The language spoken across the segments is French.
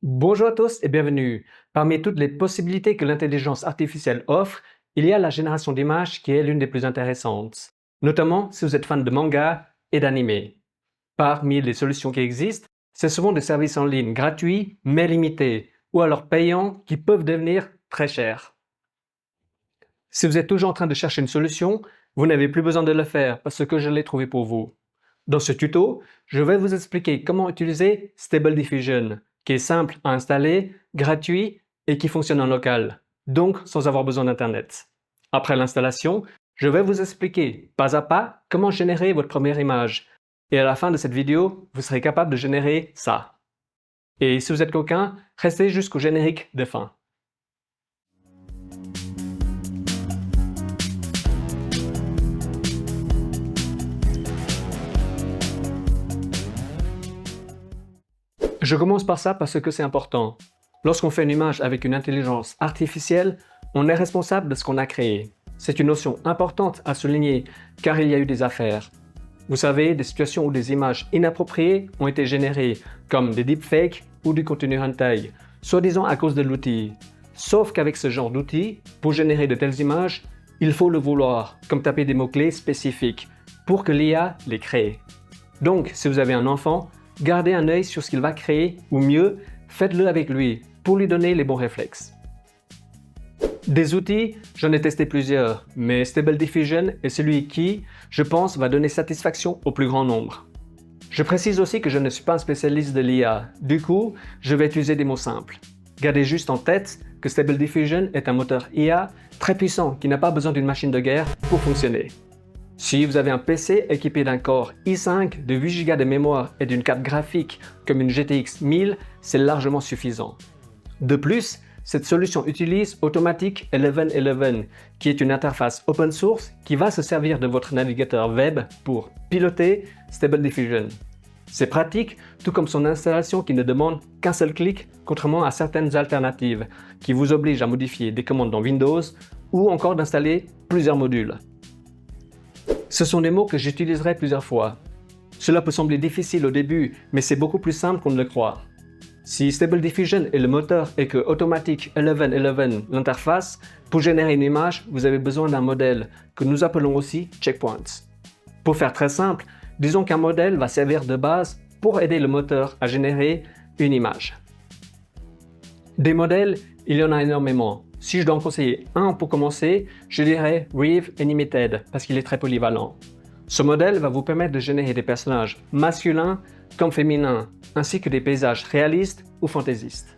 Bonjour à tous et bienvenue. Parmi toutes les possibilités que l'intelligence artificielle offre, il y a la génération d'images qui est l'une des plus intéressantes, notamment si vous êtes fan de manga et d'anime. Parmi les solutions qui existent, c'est souvent des services en ligne gratuits mais limités, ou alors payants qui peuvent devenir très chers. Si vous êtes toujours en train de chercher une solution, vous n'avez plus besoin de le faire parce que je l'ai trouvé pour vous. Dans ce tuto, je vais vous expliquer comment utiliser Stable Diffusion, qui est simple à installer, gratuit et qui fonctionne en local, donc sans avoir besoin d'Internet. Après l'installation, je vais vous expliquer pas à pas comment générer votre première image. Et à la fin de cette vidéo, vous serez capable de générer ça. Et si vous êtes coquin, restez jusqu'au générique de fin. Je commence par ça parce que c'est important. Lorsqu'on fait une image avec une intelligence artificielle, on est responsable de ce qu'on a créé. C'est une notion importante à souligner car il y a eu des affaires. Vous savez, des situations où des images inappropriées ont été générées, comme des deepfakes ou du contenu hentai, soi-disant à cause de l'outil. Sauf qu'avec ce genre d'outil, pour générer de telles images, il faut le vouloir, comme taper des mots-clés spécifiques, pour que l'IA les crée. Donc, si vous avez un enfant, gardez un œil sur ce qu'il va créer, ou mieux, faites-le avec lui, pour lui donner les bons réflexes. Des outils, j'en ai testé plusieurs, mais Stable Diffusion est celui qui, je pense, va donner satisfaction au plus grand nombre. Je précise aussi que je ne suis pas un spécialiste de l'IA, du coup, je vais utiliser des mots simples. Gardez juste en tête que Stable Diffusion est un moteur IA très puissant qui n'a pas besoin d'une machine de guerre pour fonctionner. Si vous avez un PC équipé d'un Core i5 de 8 Go de mémoire et d'une carte graphique comme une GTX 1000, c'est largement suffisant. De plus, cette solution utilise Automatic 1111, qui est une interface open source qui va se servir de votre navigateur web pour piloter Stable Diffusion. C'est pratique, tout comme son installation qui ne demande qu'un seul clic, contrairement à certaines alternatives qui vous obligent à modifier des commandes dans Windows ou encore d'installer plusieurs modules. Ce sont des mots que j'utiliserai plusieurs fois. Cela peut sembler difficile au début, mais c'est beaucoup plus simple qu'on ne le croit. Si Stable Diffusion est le moteur et que Automatic 1111 l'interface, pour générer une image, vous avez besoin d'un modèle, que nous appelons aussi checkpoints. Pour faire très simple, disons qu'un modèle va servir de base pour aider le moteur à générer une image. Des modèles, il y en a énormément. Si je dois en conseiller un pour commencer, je dirais Reeve Animated parce qu'il est très polyvalent. Ce modèle va vous permettre de générer des personnages masculins comme féminins, ainsi que des paysages réalistes ou fantaisistes.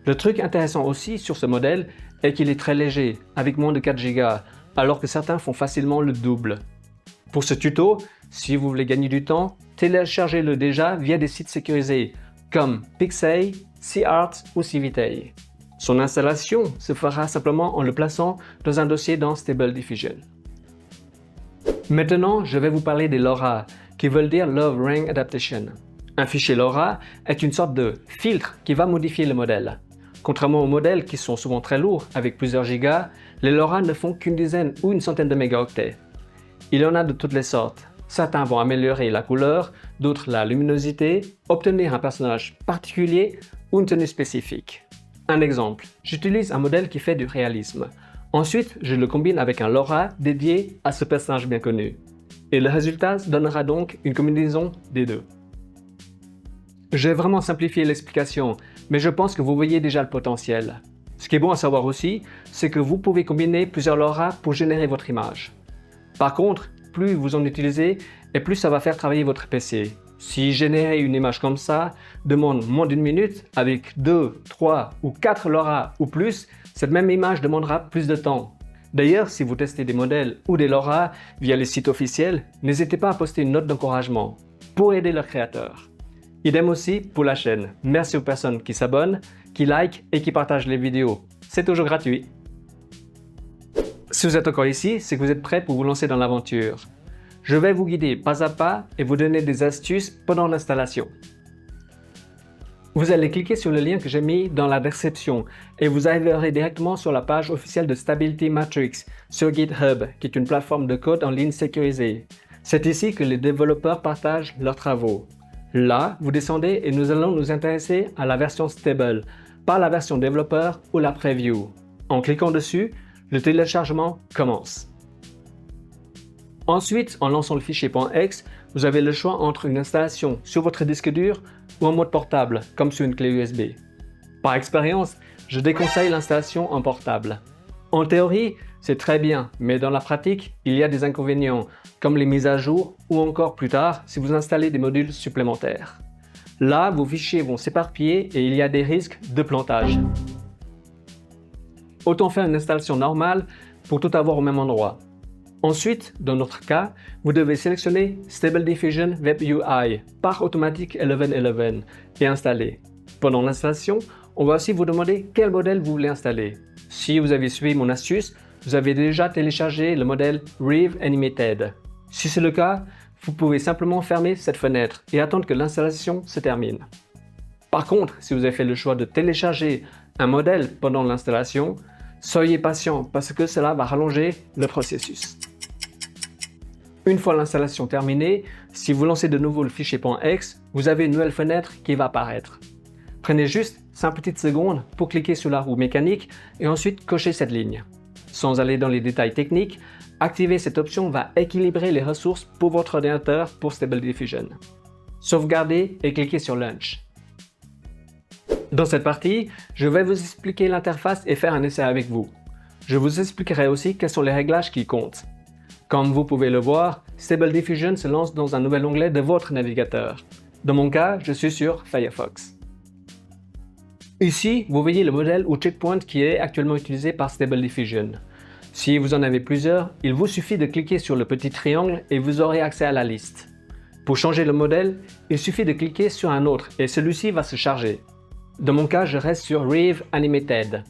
Le truc intéressant aussi sur ce modèle est qu'il est très léger, avec moins de 4 Go, alors que certains font facilement le double. Pour ce tuto, si vous voulez gagner du temps, téléchargez-le déjà via des sites sécurisés comme Pixay, CArt ou Civitay. Son installation se fera simplement en le plaçant dans un dossier dans Stable Diffusion. Maintenant, je vais vous parler des LoRa, qui veulent dire Low Ring Adaptation. Un fichier LoRa est une sorte de filtre qui va modifier le modèle. Contrairement aux modèles qui sont souvent très lourds avec plusieurs gigas, les LoRa ne font qu'une dizaine ou une centaine de mégaoctets. Il y en a de toutes les sortes. Certains vont améliorer la couleur, d'autres la luminosité, obtenir un personnage particulier ou une tenue spécifique. Un exemple, j'utilise un modèle qui fait du réalisme. Ensuite, je le combine avec un LoRa dédié à ce personnage bien connu. Et le résultat donnera donc une combinaison des deux. J'ai vraiment simplifié l'explication, mais je pense que vous voyez déjà le potentiel. Ce qui est bon à savoir aussi, c'est que vous pouvez combiner plusieurs LoRa pour générer votre image. Par contre, plus vous en utilisez, et plus ça va faire travailler votre PC. Si générer une image comme ça demande moins d'une minute, avec 2, 3 ou 4 LoRa ou plus, cette même image demandera plus de temps. D'ailleurs, si vous testez des modèles ou des LoRa via les sites officiels, n'hésitez pas à poster une note d'encouragement pour aider leurs créateurs. Idem aussi pour la chaîne. Merci aux personnes qui s'abonnent, qui likent et qui partagent les vidéos. C'est toujours gratuit. Si vous êtes encore ici, c'est que vous êtes prêts pour vous lancer dans l'aventure. Je vais vous guider pas à pas et vous donner des astuces pendant l'installation. Vous allez cliquer sur le lien que j'ai mis dans la description et vous arriverez directement sur la page officielle de Stability Matrix sur GitHub, qui est une plateforme de code en ligne sécurisée. C'est ici que les développeurs partagent leurs travaux. Là, vous descendez et nous allons nous intéresser à la version stable, pas la version développeur ou la preview. En cliquant dessus, le téléchargement commence. Ensuite, en lançant le fichier .exe, vous avez le choix entre une installation sur votre disque dur ou en mode portable, comme sur une clé USB. Par expérience, je déconseille l'installation en portable. En théorie, c'est très bien, mais dans la pratique, il y a des inconvénients, comme les mises à jour ou encore plus tard si vous installez des modules supplémentaires. Là, vos fichiers vont s'éparpiller et il y a des risques de plantage. Autant faire une installation normale pour tout avoir au même endroit. Ensuite, dans notre cas, vous devez sélectionner Stable Diffusion Web UI par Automatic 1111 et installer. Pendant l'installation, on va aussi vous demander quel modèle vous voulez installer. Si vous avez suivi mon astuce, vous avez déjà téléchargé le modèle Reeve Animated. Si c'est le cas, vous pouvez simplement fermer cette fenêtre et attendre que l'installation se termine. Par contre, si vous avez fait le choix de télécharger un modèle pendant l'installation, soyez patient parce que cela va rallonger le processus. Une fois l'installation terminée, si vous lancez de nouveau le fichier .exe, vous avez une nouvelle fenêtre qui va apparaître. Prenez juste 5 petites secondes pour cliquer sur la roue mécanique et ensuite cocher cette ligne. Sans aller dans les détails techniques, activer cette option va équilibrer les ressources pour votre ordinateur pour Stable Diffusion. Sauvegardez et cliquez sur Launch. Dans cette partie, je vais vous expliquer l'interface et faire un essai avec vous. Je vous expliquerai aussi quels sont les réglages qui comptent. Comme vous pouvez le voir, Stable Diffusion se lance dans un nouvel onglet de votre navigateur. Dans mon cas, je suis sur Firefox. Ici, vous voyez le modèle ou checkpoint qui est actuellement utilisé par Stable Diffusion. Si vous en avez plusieurs, il vous suffit de cliquer sur le petit triangle et vous aurez accès à la liste. Pour changer le modèle, il suffit de cliquer sur un autre et celui-ci va se charger. Dans mon cas, je reste sur Reeve Animated.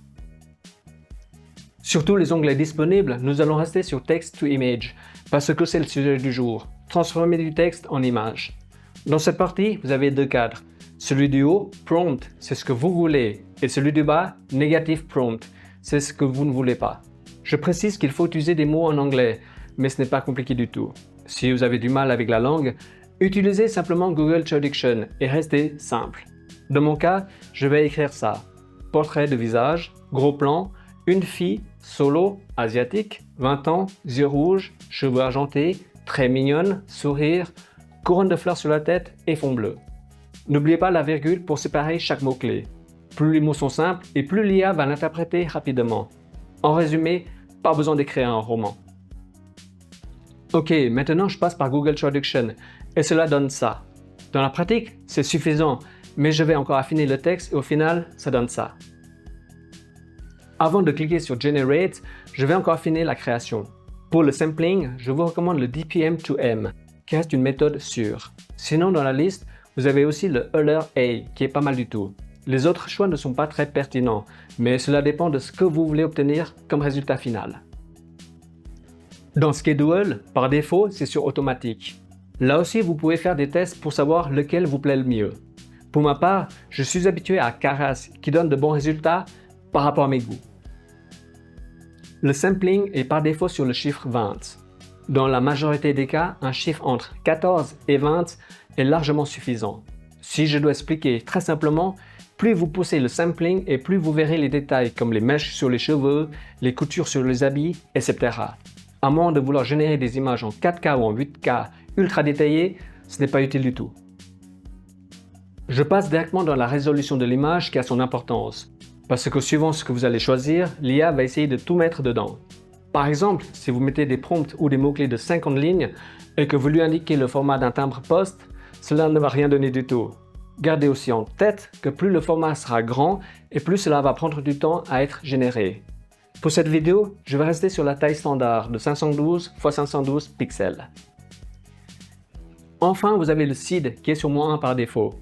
Sur tous les onglets disponibles, nous allons rester sur Text to Image parce que c'est le sujet du jour, transformer du texte en image. Dans cette partie, vous avez deux cadres. Celui du haut, Prompt, c'est ce que vous voulez, et celui du bas, Negative Prompt, c'est ce que vous ne voulez pas. Je précise qu'il faut utiliser des mots en anglais, mais ce n'est pas compliqué du tout. Si vous avez du mal avec la langue, utilisez simplement Google Traduction et restez simple. Dans mon cas, je vais écrire ça. Portrait de visage, gros plan, une fille, solo, asiatique, 20 ans, yeux rouges, cheveux argentés, très mignonne, sourire, couronne de fleurs sur la tête et fond bleu. N'oubliez pas la virgule pour séparer chaque mot-clé. Plus les mots sont simples et plus l'IA va l'interpréter rapidement. En résumé, pas besoin d'écrire un roman. Ok, maintenant je passe par Google Traduction et cela donne ça. Dans la pratique, c'est suffisant, mais je vais encore affiner le texte et au final, ça donne ça. Avant de cliquer sur Generate, je vais encore affiner la création. Pour le sampling, je vous recommande le DPM2M, qui reste une méthode sûre. Sinon, dans la liste, vous avez aussi le Euler A, qui est pas mal du tout. Les autres choix ne sont pas très pertinents, mais cela dépend de ce que vous voulez obtenir comme résultat final. Dans Schedule, par défaut, c'est sur automatique. Là aussi, vous pouvez faire des tests pour savoir lequel vous plaît le mieux. Pour ma part, je suis habitué à Keras, qui donne de bons résultats par rapport à mes goûts. Le sampling est par défaut sur le chiffre 20. Dans la majorité des cas, un chiffre entre 14 et 20 est largement suffisant. Si je dois expliquer très simplement, plus vous poussez le sampling et plus vous verrez les détails comme les mèches sur les cheveux, les coutures sur les habits, etc. À moins de vouloir générer des images en 4K ou en 8K ultra détaillées, ce n'est pas utile du tout. Je passe directement dans la résolution de l'image qui a son importance. Parce que suivant ce que vous allez choisir, l'IA va essayer de tout mettre dedans. Par exemple, si vous mettez des prompts ou des mots-clés de 50 lignes et que vous lui indiquez le format d'un timbre poste, cela ne va rien donner du tout. Gardez aussi en tête que plus le format sera grand et plus cela va prendre du temps à être généré. Pour cette vidéo, je vais rester sur la taille standard de 512 x 512 pixels. Enfin, vous avez le seed qui est sur -1 par défaut.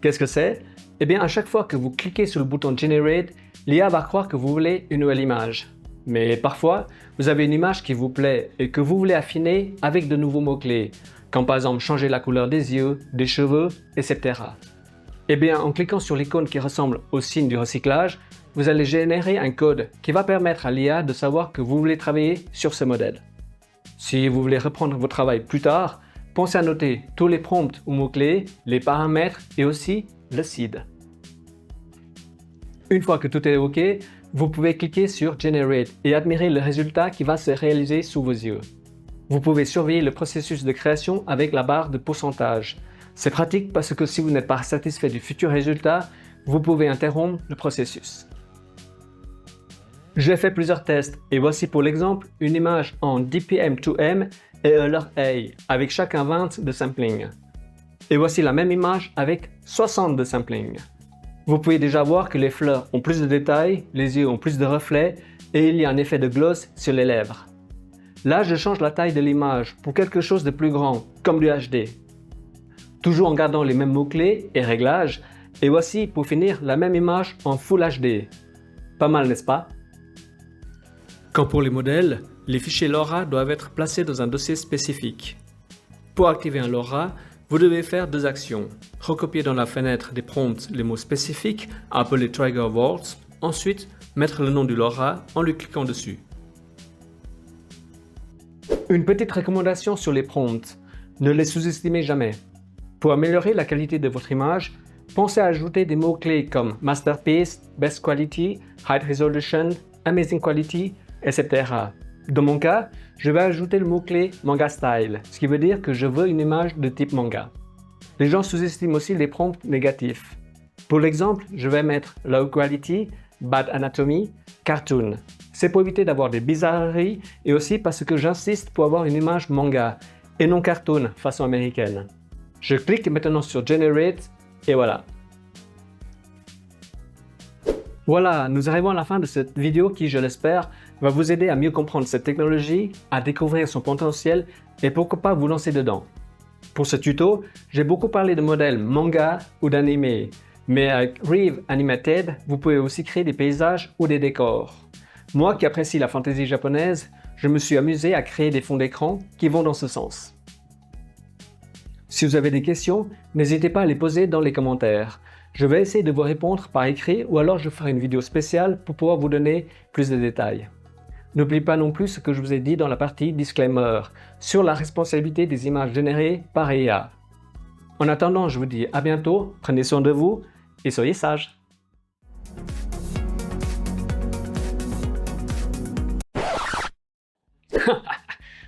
Qu'est-ce que c'est? Eh bien, à chaque fois que vous cliquez sur le bouton Generate, l'IA va croire que vous voulez une nouvelle image. Mais parfois, vous avez une image qui vous plaît et que vous voulez affiner avec de nouveaux mots-clés, comme par exemple changer la couleur des yeux, des cheveux, etc. Eh bien, en cliquant sur l'icône qui ressemble au signe du recyclage, vous allez générer un code qui va permettre à l'IA de savoir que vous voulez travailler sur ce modèle. Si vous voulez reprendre votre travail plus tard, pensez à noter tous les prompts ou mots-clés, les paramètres et aussi le seed. Une fois que tout est OK, vous pouvez cliquer sur Generate et admirer le résultat qui va se réaliser sous vos yeux. Vous pouvez surveiller le processus de création avec la barre de pourcentage. C'est pratique parce que si vous n'êtes pas satisfait du futur résultat, vous pouvez interrompre le processus. J'ai fait plusieurs tests et voici pour l'exemple une image en DPM2M et LRA avec chacun 20 de sampling. Et voici la même image avec 60 de sampling. Vous pouvez déjà voir que les fleurs ont plus de détails, les yeux ont plus de reflets et il y a un effet de gloss sur les lèvres. Là, je change la taille de l'image pour quelque chose de plus grand, comme du HD. Toujours en gardant les mêmes mots-clés et réglages, et voici pour finir la même image en Full HD. Pas mal, n'est-ce pas? Quand pour les modèles, les fichiers LoRa doivent être placés dans un dossier spécifique. Pour activer un LoRa, vous devez faire deux actions. Recopier dans la fenêtre des prompts les mots spécifiques, appelés trigger words, ensuite mettre le nom du LoRa en lui cliquant dessus. Une petite recommandation sur les prompts, ne les sous-estimez jamais. Pour améliorer la qualité de votre image, pensez à ajouter des mots-clés comme Masterpiece, Best Quality, High Resolution, Amazing Quality, etc. Dans mon cas, je vais ajouter le mot-clé Manga Style, ce qui veut dire que je veux une image de type manga. Les gens sous-estiment aussi les prompts négatifs. Pour l'exemple, je vais mettre Low Quality, Bad Anatomy, Cartoon. C'est pour éviter d'avoir des bizarreries et aussi parce que j'insiste pour avoir une image manga et non cartoon façon américaine. Je clique maintenant sur Generate et voilà. Voilà, nous arrivons à la fin de cette vidéo qui, je l'espère, va vous aider à mieux comprendre cette technologie, à découvrir son potentiel et pourquoi pas vous lancer dedans. Pour ce tuto, j'ai beaucoup parlé de modèles manga ou d'anime, mais avec Reeve Animated, vous pouvez aussi créer des paysages ou des décors. Moi qui apprécie la fantaisie japonaise, je me suis amusé à créer des fonds d'écran qui vont dans ce sens. Si vous avez des questions, n'hésitez pas à les poser dans les commentaires. Je vais essayer de vous répondre par écrit ou alors je ferai une vidéo spéciale pour pouvoir vous donner plus de détails. N'oubliez pas non plus ce que je vous ai dit dans la partie Disclaimer sur la responsabilité des images générées par IA. En attendant, je vous dis à bientôt, prenez soin de vous et soyez sages.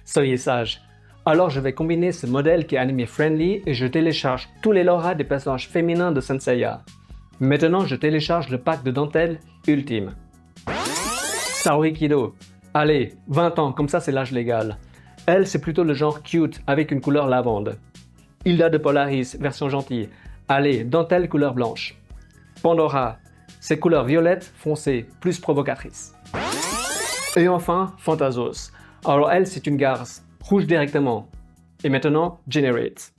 Soyez sages. Alors je vais combiner ce modèle qui est anime friendly et je télécharge tous les LoRa des personnages féminins de Saint Seiya. Maintenant je télécharge le pack de dentelle ultime. Saori Kido. Allez, 20 ans, comme ça c'est l'âge légal. Elle c'est plutôt le genre cute avec une couleur lavande. Hilda de Polaris, version gentille. Allez, dentelle couleur blanche. Pandora, c'est couleur violette foncée, plus provocatrice. Et enfin, Phantasos. Alors elle c'est une garce. Rouge directement. Et maintenant, Generate.